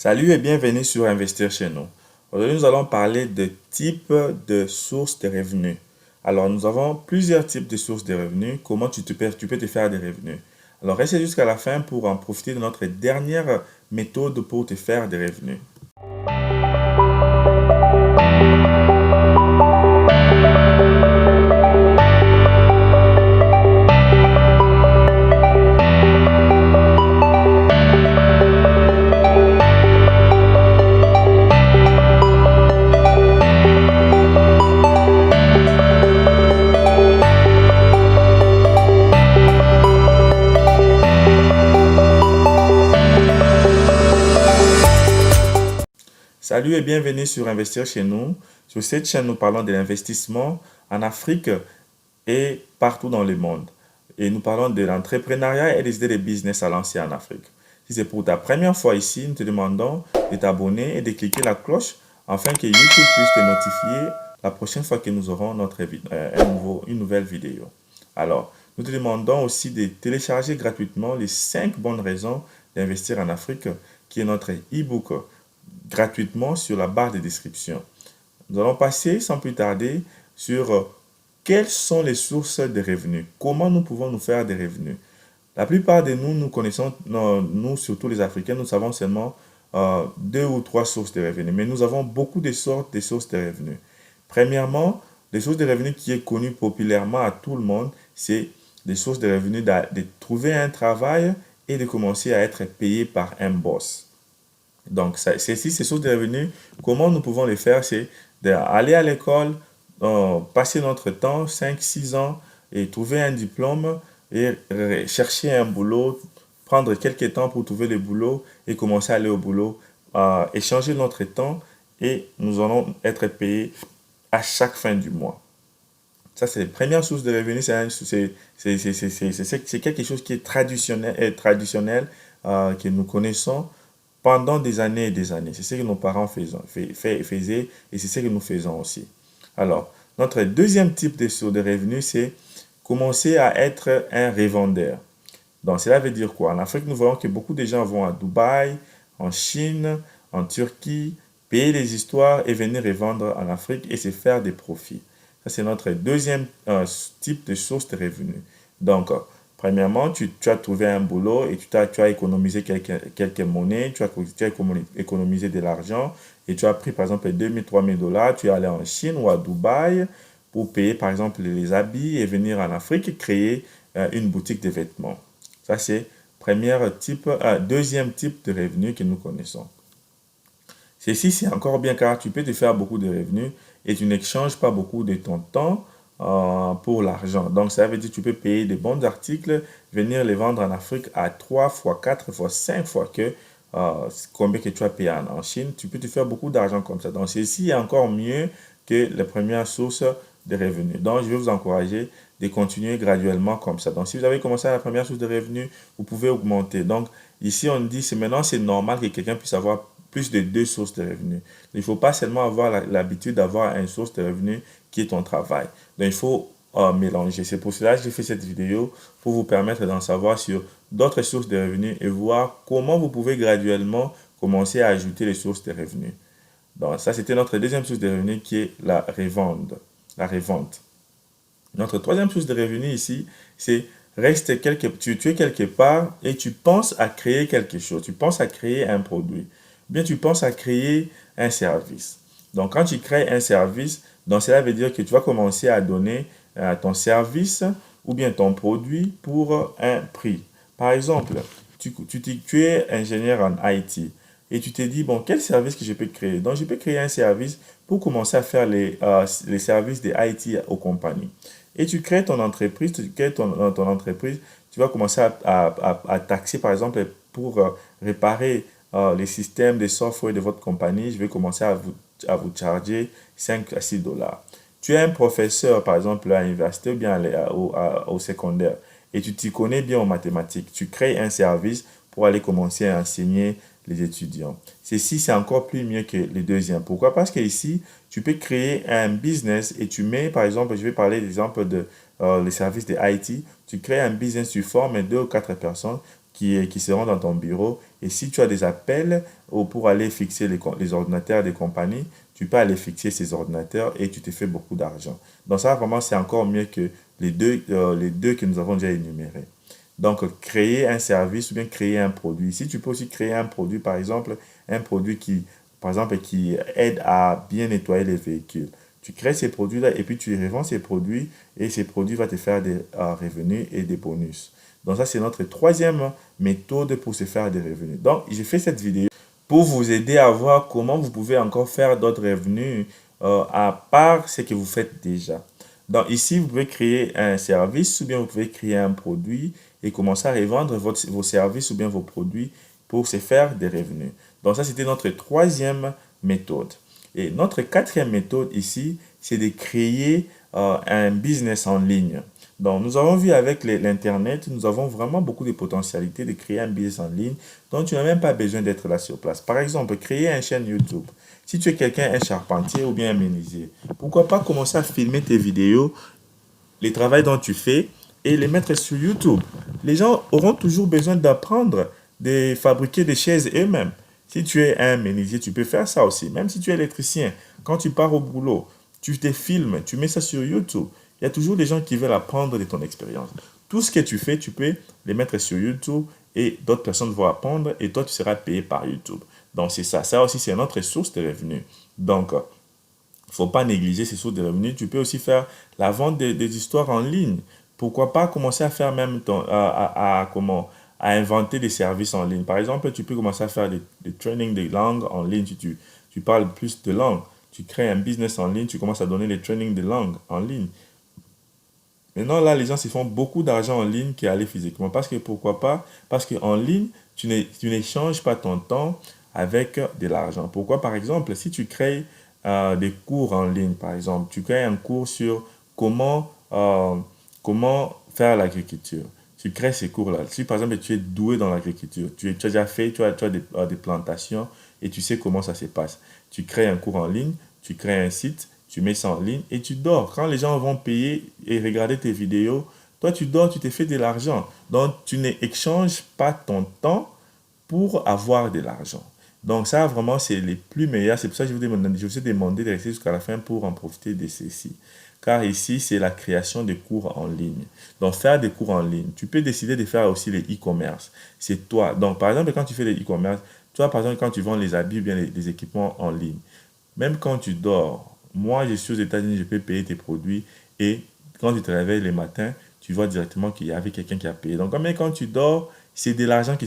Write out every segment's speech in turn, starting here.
Salut et bienvenue sur Investir chez nous. Aujourd'hui, nous allons parler de types de sources de revenus. Alors, nous avons plusieurs types de sources de revenus. Comment tu peux te faire des revenus? Alors, restez jusqu'à la fin pour en profiter de notre dernière méthode pour te faire des revenus. Salut et bienvenue sur Investir chez nous. Sur cette chaîne, nous parlons de l'investissement en Afrique et partout dans le monde. Et nous parlons de l'entrepreneuriat et des idées de business à lancer en Afrique. Si c'est pour ta première fois ici, nous te demandons de t'abonner et de cliquer la cloche afin que YouTube puisse te notifier la prochaine fois que nous aurons une nouvelle vidéo. Alors, nous te demandons aussi de télécharger gratuitement les 5 bonnes raisons d'investir en Afrique, qui est notre e-book gratuitement sur la barre de description. Nous allons passer sans plus tarder sur quelles sont les sources de revenus, comment nous pouvons nous faire des revenus. La plupart de nous, nous connaissons, nous surtout les Africains, nous savons seulement 2 ou 3 sources de revenus, mais nous avons beaucoup de sortes de sources de revenus. Premièrement, les sources de revenus qui est connues populairement à tout le monde, c'est des sources de revenus de trouver un travail et de commencer à être payé par un boss. Donc, ces sources de revenus, comment nous pouvons les faire? C'est d'aller à l'école, passer notre temps, 5, 6 ans, et trouver un diplôme et chercher un boulot, prendre quelques temps pour trouver le boulot et commencer à aller au boulot, échanger notre temps et nous allons être payés à chaque fin du mois. Ça, c'est la première source de revenus. C'est quelque chose qui est traditionnel que nous connaissons pendant des années et des années. C'est ce que nos parents faisaient et c'est ce que nous faisons aussi. Alors, notre deuxième type de source de revenus, c'est commencer à être un revendeur. Donc, cela veut dire quoi? En Afrique, nous voyons que beaucoup de gens vont à Dubaï, en Chine, en Turquie, payer des histoires et venir revendre en Afrique et se faire des profits. Ça, c'est notre deuxième type de source de revenus. Donc, premièrement, tu as trouvé un boulot et tu as économisé quelques monnaies, tu as économisé de l'argent et tu as pris par exemple 2 000, 3 000 $, tu es allé en Chine ou à Dubaï pour payer par exemple les habits et venir en Afrique et créer une boutique de vêtements. Ça, c'est deuxième type de revenu que nous connaissons. Ceci, c'est encore bien car tu peux te faire beaucoup de revenus et tu n'échanges pas beaucoup de ton temps pour l'argent. Donc, ça veut dire que tu peux payer des bons articles, venir les vendre en Afrique à 3 fois, 4 fois, 5 fois combien que tu as payé en Chine. Tu peux te faire beaucoup d'argent comme ça. Donc, ceci est encore mieux que les premières sources de revenus. Donc, je vais vous encourager de continuer graduellement comme ça. Donc, si vous avez commencé à la première source de revenus, vous pouvez augmenter. Donc, ici, on dit, maintenant, c'est normal que quelqu'un puisse avoir plus de 2 sources de revenus. Il ne faut pas seulement avoir l'habitude d'avoir une source de revenus qui est ton travail. Donc, il faut mélanger. C'est pour cela que j'ai fait cette vidéo pour vous permettre d'en savoir sur d'autres sources de revenus et voir comment vous pouvez graduellement commencer à ajouter les sources de revenus. Donc, ça, c'était notre deuxième source de revenus qui est la revente. Notre troisième source de revenus ici, c'est tu es quelque part et tu penses à créer quelque chose. Tu penses à créer un produit. Bien, tu penses à créer un service. Donc, quand tu crées un service, donc cela veut dire que tu vas commencer à donner ton service ou bien ton produit pour un prix. Par exemple, tu es ingénieur en IT et tu te dis, bon, quel service que je peux créer? Donc, je peux créer un service pour commencer à faire les services de IT aux compagnies. Et tu crées ton entreprise, ton entreprise, tu vas commencer à taxer, par exemple, pour réparer les systèmes de software de votre compagnie, je vais commencer à vous charger 5 à 6 $. Tu es un professeur, par exemple, à l'université ou bien au secondaire, et tu t'y connais bien en mathématiques. Tu crées un service pour aller commencer à enseigner les étudiants. Ceci, c'est encore plus mieux que le deuxième. Pourquoi? Parce que ici, tu peux créer un business et tu mets, par exemple, je vais parler d'exemple de les services de IT. Tu crées un business, tu formes 2 ou 4 personnes. qui seront dans ton bureau. Et si tu as des appels ou pour aller fixer les ordinateurs des compagnies, tu peux aller fixer ces ordinateurs et tu te fais beaucoup d'argent. Donc ça, vraiment, c'est encore mieux que les deux que nous avons déjà énumérés. Donc, créer un service ou bien créer un produit. Si tu peux aussi créer un produit, par exemple, un produit qui aide à bien nettoyer les véhicules. Tu crées ces produits-là et puis tu revends ces produits et ces produits vont te faire des revenus et des bonus. Donc ça, c'est notre troisième méthode pour se faire des revenus. Donc, j'ai fait cette vidéo pour vous aider à voir comment vous pouvez encore faire d'autres revenus à part ce que vous faites déjà. Donc ici, vous pouvez créer un service ou bien vous pouvez créer un produit et commencer à revendre vos services ou bien vos produits pour se faire des revenus. Donc ça, c'était notre troisième méthode. Et notre quatrième méthode ici, c'est de créer un business en ligne. Donc, nous avons vu avec l'Internet, nous avons vraiment beaucoup de potentialités de créer un business en ligne dont tu n'as même pas besoin d'être là sur place. Par exemple, créer une chaîne YouTube. Si tu es quelqu'un, un charpentier ou bien un menuisier, pourquoi pas commencer à filmer tes vidéos, les travaux dont tu fais et les mettre sur YouTube. Les gens auront toujours besoin d'apprendre de fabriquer des chaises eux-mêmes. Si tu es un menuisier, tu peux faire ça aussi. Même si tu es électricien, quand tu pars au boulot, tu te filmes, tu mets ça sur YouTube. Il y a toujours des gens qui veulent apprendre de ton expérience. Tout ce que tu fais, tu peux les mettre sur YouTube et d'autres personnes vont apprendre et toi, tu seras payé par YouTube. Donc, c'est ça. Ça aussi, c'est notre source de revenus. Donc, il ne faut pas négliger ces sources de revenus. Tu peux aussi faire la vente des histoires en ligne. Pourquoi pas commencer à faire même à inventer des services en ligne. Par exemple, tu peux commencer à faire des trainings de langue en ligne. Si tu parles plus de langue, tu crées un business en ligne, tu commences à donner les trainings de langue en ligne. Maintenant, là, les gens se font beaucoup d'argent en ligne qu'aller physiquement. Parce que pourquoi pas? Parce qu'en ligne, tu n'échanges pas ton temps avec de l'argent. Pourquoi, par exemple, si tu crées des cours en ligne, par exemple, tu crées un cours sur comment faire l'agriculture. Tu crées ces cours-là. Si, par exemple, tu es doué dans l'agriculture, tu as déjà fait, tu as des plantations et tu sais comment ça se passe. Tu crées un cours en ligne, tu crées un site, tu mets ça en ligne et tu dors. Quand les gens vont payer et regarder tes vidéos, toi tu dors, tu te fais de l'argent. Donc tu n'échanges pas ton temps pour avoir de l'argent. Donc ça vraiment c'est les plus meilleurs. C'est pour ça que je vous ai demandé de rester jusqu'à la fin pour en profiter de ceci. Car ici c'est la création de cours en ligne. Donc faire des cours en ligne. Tu peux décider de faire aussi les e-commerce. C'est toi. Donc par exemple quand tu fais les e-commerce, toi par exemple quand tu vends les habits ou bien les équipements en ligne, même quand tu dors, moi, je suis aux États-Unis, je peux payer tes produits et quand tu te réveilles le matin, tu vois directement qu'il y avait quelqu'un qui a payé. Donc, même quand tu dors, c'est de l'argent qui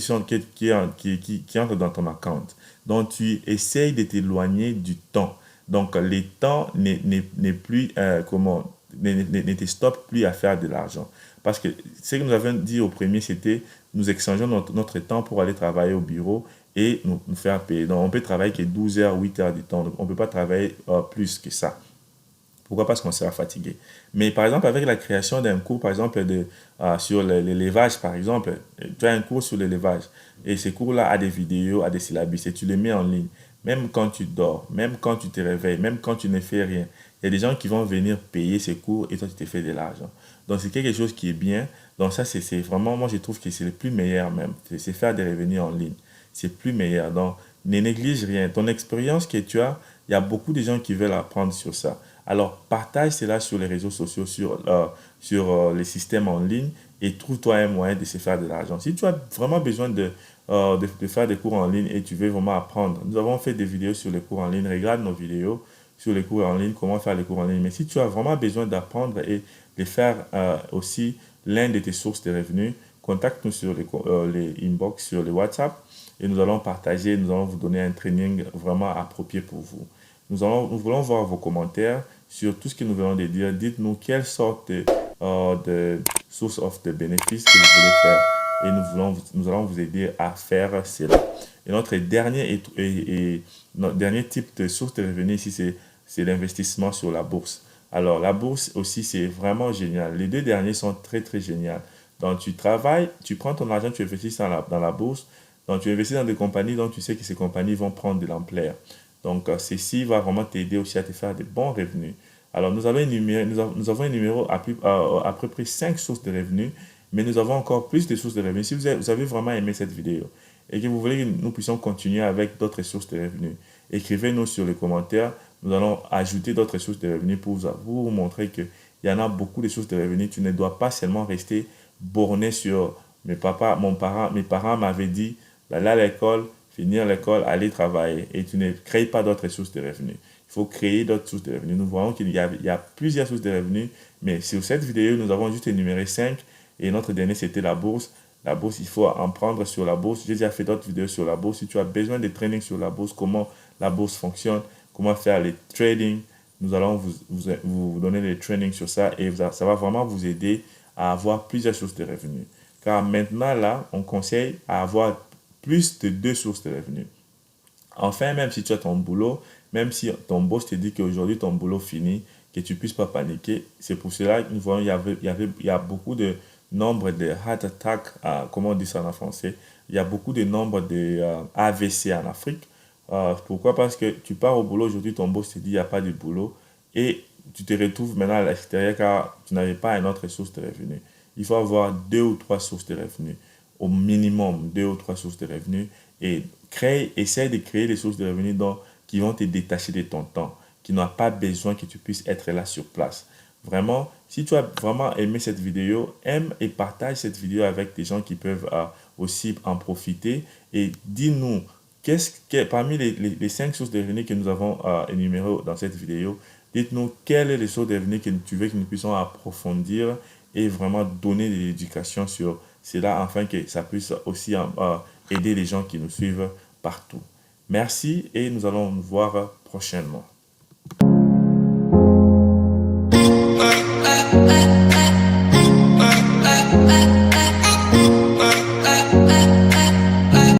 entre dans ton account. Donc, tu essayes de t'éloigner du temps. Donc, le temps n'est plus, ne te stoppe plus à faire de l'argent. Parce que ce que nous avons dit au premier, c'était nous exchangeons notre temps pour aller travailler au bureau et nous faire payer. Donc, on peut travailler que 12 heures, 8 heures du temps. Donc, on ne peut pas travailler plus que ça. Pourquoi? Parce qu'on sera fatigué. Mais par exemple, avec la création d'un cours, par exemple, sur l'élevage, par exemple, tu as un cours sur l'élevage. Et ce cours-là a des vidéos, a des syllabus, et tu les mets en ligne. Même quand tu dors, même quand tu te réveilles, même quand tu ne fais rien, il y a des gens qui vont venir payer ces cours et toi, tu te fais de l'argent. Donc, c'est quelque chose qui est bien. Donc, ça, c'est vraiment, moi, je trouve que c'est le plus meilleur même. C'est faire des revenus en ligne. C'est plus meilleur. Donc, ne néglige rien. Ton expérience que tu as, il y a beaucoup de gens qui veulent apprendre sur ça. Alors, partage cela sur les réseaux sociaux, sur les systèmes en ligne et trouve-toi un moyen de se faire de l'argent. Si tu as vraiment besoin de faire des cours en ligne et tu veux vraiment apprendre, nous avons fait des vidéos sur les cours en ligne. Regarde nos vidéos sur les cours en ligne, comment faire les cours en ligne. Mais si tu as vraiment besoin d'apprendre et de faire aussi l'un de tes sources de revenus, contacte-nous sur les inbox, sur les WhatsApp et nous allons partager, nous allons vous donner un training vraiment approprié pour vous. Nous voulons voir vos commentaires sur tout ce que nous venons de dire. Dites-nous quelle sorte de source de bénéfices que vous voulez faire et nous allons vous aider à faire cela. Et notre dernier type de source de revenus ici, c'est l'investissement sur la bourse. Alors, la bourse aussi, c'est vraiment génial. Les deux derniers sont très, très géniaux. Donc, tu travailles, tu prends ton argent, tu investis dans la bourse. Donc, tu investis dans des compagnies dont tu sais que ces compagnies vont prendre de l'ampleur. Donc, ceci va vraiment t'aider aussi à te faire de bons revenus. Alors, nous avons énuméré à peu près 5 sources de revenus, mais nous avons encore plus de sources de revenus. Si vous avez vraiment aimé cette vidéo et que vous voulez que nous puissions continuer avec d'autres sources de revenus, écrivez-nous sur les commentaires. Nous allons ajouter d'autres sources de revenus pour vous montrer qu'il y en a beaucoup de sources de revenus. Tu ne dois pas seulement rester borné sur mes parents m'avaient dit d'aller à l'école, finir l'école, aller travailler et tu ne crées pas d'autres sources de revenus. Il faut créer d'autres sources de revenus. Nous voyons qu'il y a plusieurs sources de revenus, mais sur cette vidéo, nous avons juste énuméré 5 et notre dernier, c'était la bourse. La bourse, il faut en prendre sur la bourse. J'ai déjà fait d'autres vidéos sur la bourse. Si tu as besoin de training sur la bourse, comment la bourse fonctionne, comment faire les trading, nous allons vous donner les trainings sur ça et ça va vraiment vous aider à avoir plusieurs sources de revenus. Car maintenant, là, on conseille à avoir plus de 2 sources de revenus. Enfin, même si tu as ton boulot, même si ton boss te dit qu'aujourd'hui ton boulot finit, que tu ne puisses pas paniquer, c'est pour cela que nous voyons il y a beaucoup de nombre de heart attack, comment on dit ça en français, il y a beaucoup de nombre de AVC en Afrique. Pourquoi? Parce que tu pars au boulot aujourd'hui, ton boss te dit il n'y a pas de boulot et tu te retrouves maintenant à l'extérieur car tu n'avais pas une autre source de revenus. Il faut avoir 2 ou 3 sources de revenus, au minimum 2 ou 3 sources de revenus et essaie de créer des sources de revenus qui vont te détacher de ton temps, qui n'ont pas besoin que tu puisses être là sur place. Vraiment, si tu as vraiment aimé cette vidéo, aime et partage cette vidéo avec des gens qui peuvent aussi en profiter et dis-nous parmi les 5 sources de revenus que nous avons énumérées dans cette vidéo, dites-nous quelles sont les sources de revenus que tu veux que nous puissions approfondir et vraiment donner de l'éducation sur cela afin que ça puisse aussi aider les gens qui nous suivent partout. Merci et nous allons nous voir prochainement.